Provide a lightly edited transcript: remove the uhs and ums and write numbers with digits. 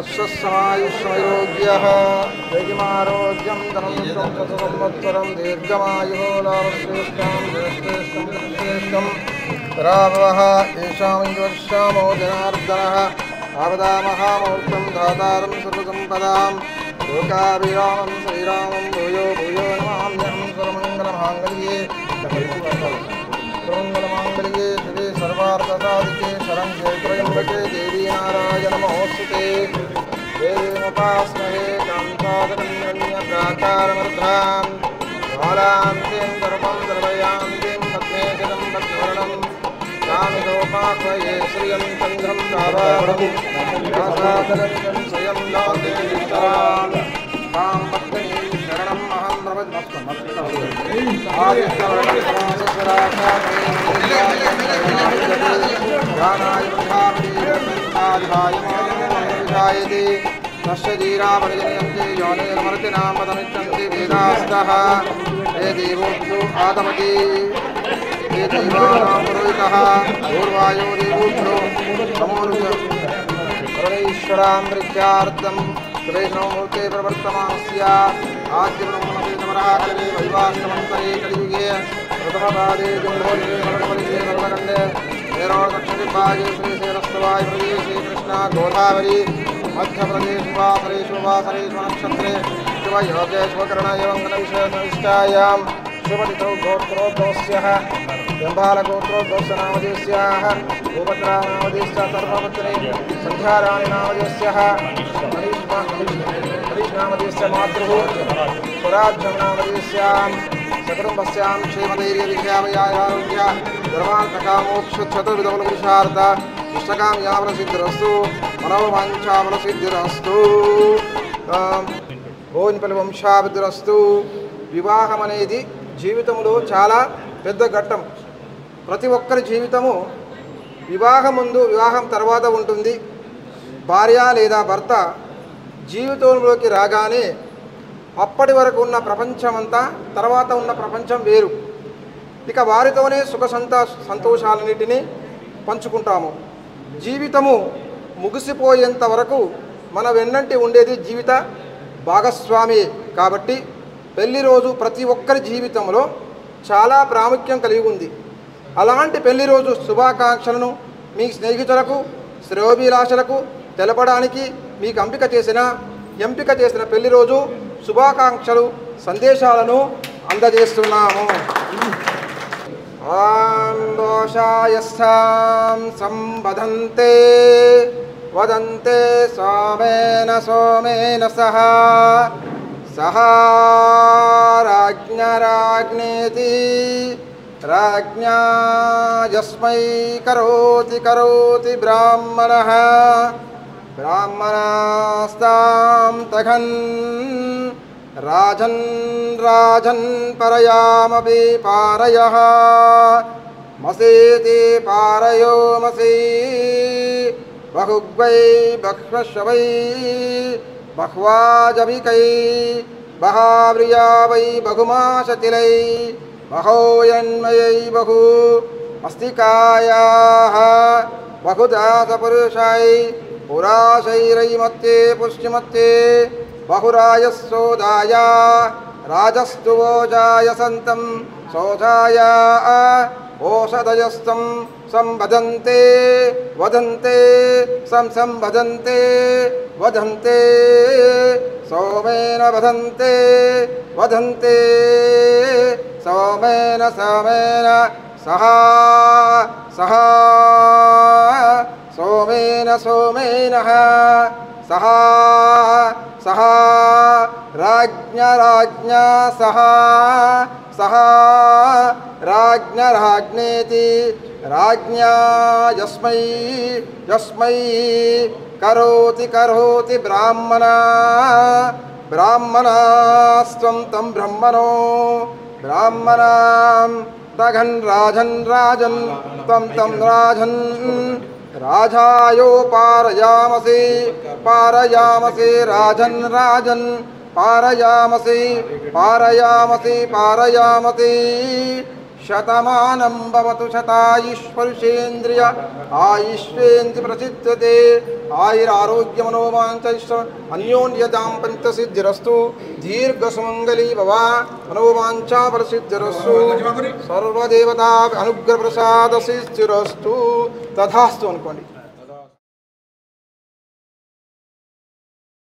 वत्सस्समायुष्मयोग्यः वैदिमारोग्यं धनं संवत्सरं दीर्घमायुः लाभश्रेष्ठं श्रेष्ठं रामः येषां वर्षामो जनार्दनः आवदामहामूर्तं धातारं सर्वसम्पदां लोकाभिरामं श्रीरामं भूयो भूयो नमाम्यहं सर्वमङ्गलमाङ्गल्ये सर्वमङ्गलमाङ्गल्ये शिवे सर्वार्थसाधिके शरण्ये त्र्यम्बके देवी नारायण नमोऽस्तुते देवीमुपास्महे कान्तादकन्यप्राकारमर्धां बालान्तीं सर्वं सर्वयान्तीं पद्मेशतं पद्मवर्णं कामितोपाह्वये श्रियं चन्द्रं प्राभावं व्यासादरञ्जं स्वयं नागेश्वरां तां पद्मनीं शरणम् अहं प्रवद्मस्मि नश्यजीरापरिजनयन्ति योनिर्मर्तिनामदमिच्छन्ति वेदास्तः हे देवोऽस्तु आदमति हे देवानां पुरोहितः पूर्वायो देवोऽस्तु नमोरुश्वरां प्रीत्यार्थं सुरेशमूर्ते प्रवर्तमानस्य आद्यब्रह्मणमराकले वैवास्तमन्तरे कलियुगे प्रथमपादे जम्बोलिगे नवकमलिगे नवकण्डे दक्षिणदिग्भागे श्रीशैलस्तवाय प्रदेशे कृष्णा गोदावरी मध्यप्रदेश वासरेषु नक्षत्रे शिवयोगे शिवकर्ण एवं गणविषयनिष्ठायां शिवटितौ गोत्रोद्भवस्यः जम्बालगोत्रोद्भवस्य नामधेयस्याः गोपत्रानामधेयस्य सर्वपत्नी सन्ध्याराणि नामधेयस्यः हरीशनामधेयस्य मातृः स्वराज्यं नामधेयस्यां सकुटुम्बस्यां क्षेमधैर्यविद्यावयारोग्य धर्मार्थकामोक्षचतुर्विधफलपुरुषार्थ इष्टकाम्याफलसिद्धिरस्तु మనోవాంఛాఫలసిద్ధిరస్తు భోజనపల్లి వంశాభివృద్ధిరస్తు. వివాహం అనేది జీవితంలో చాలా పెద్ద ఘట్టం. ప్రతి ఒక్కరి జీవితము వివాహం ముందు వివాహం తర్వాత ఉంటుంది. భార్య లేదా భర్త జీవితంలోకి రాగానే అప్పటి వరకు ఉన్న ప్రపంచమంతా తర్వాత ఉన్న ప్రపంచం వేరు. ఇక వారితోనే సుఖ సంతోషాలన్నిటినీ పంచుకుంటాము. జీవితము ముగిసిపోయేంత వరకు మన వెన్నంటి ఉండేది జీవిత భాగస్వామి. కాబట్టి పెళ్లి రోజు ప్రతి ఒక్కరి జీవితంలో చాలా ప్రాముఖ్యం కలిగి ఉంది. అలాంటి పెళ్లి రోజు శుభాకాంక్షలను మీ స్నేహితులకు శ్రేయోభిలాషులకు తెలపడానికి మీకు ఎంపిక చేసిన పెళ్లి రోజు శుభాకాంక్షలు సందేశాలను అందజేస్తున్నాము. దోషాయస్థాం సంబధంతే వదంతే సోమేన సహ రాజ్ఞరాజ్ఞేతి రాజ్ఞా యస్మై కరోతి బ్రాహ్మణః బ్రాహ్మణాస్తాం తఘన్ రాజన్ పరయామపి పారయః మసేతి పారయోమసి బహుగ్వై బహ్వశ్వై బహ్వాజభికై బహావ్రియా వై బహుమాశతిలై బహోయన్మయై బహు మస్తికాయాః బహుదాసపురుషై పురాశైరైమత్తే పుష్టిమత్తే బహురాయస్సోదాయ రాజస్తువోజాయ సంతం సోజాయ ఓషధయస్తం సంవదంతే వదంతే సంవదంతే వదంతే సోమేన వదంతే వదంతే సోమేన సహ సోమేన సహ రాజ్ఞా సహ రాజ్ఞరాజ్ఞేతి రాజ్ఞా యస్మై కరోతి బ్రాహ్మణాస్త్వం తం బ్రహ్మణో బ్రాహ్మణాం తఘన్ రాజన్ తం రాజన్ రాజాయో పారయామసి రాజన్ పారయామసి శతమానం భవతు శతాయుష్పరుషేంద్రియ ఆయుష్వేంద్రి ప్రసిద్ధతే ఆయురారోగ్య మనోవాంఛ అన్యోన్యతాం పంచసిద్ధిరస్తు దీర్ఘసుమంగళీ భవ మనోవాంఛా ప్రసిద్ధిరస్తు సర్వదేవతా అనుగ్రహ ప్రసాద సిద్ధిరస్తు తథాస్తు అనుకోండి.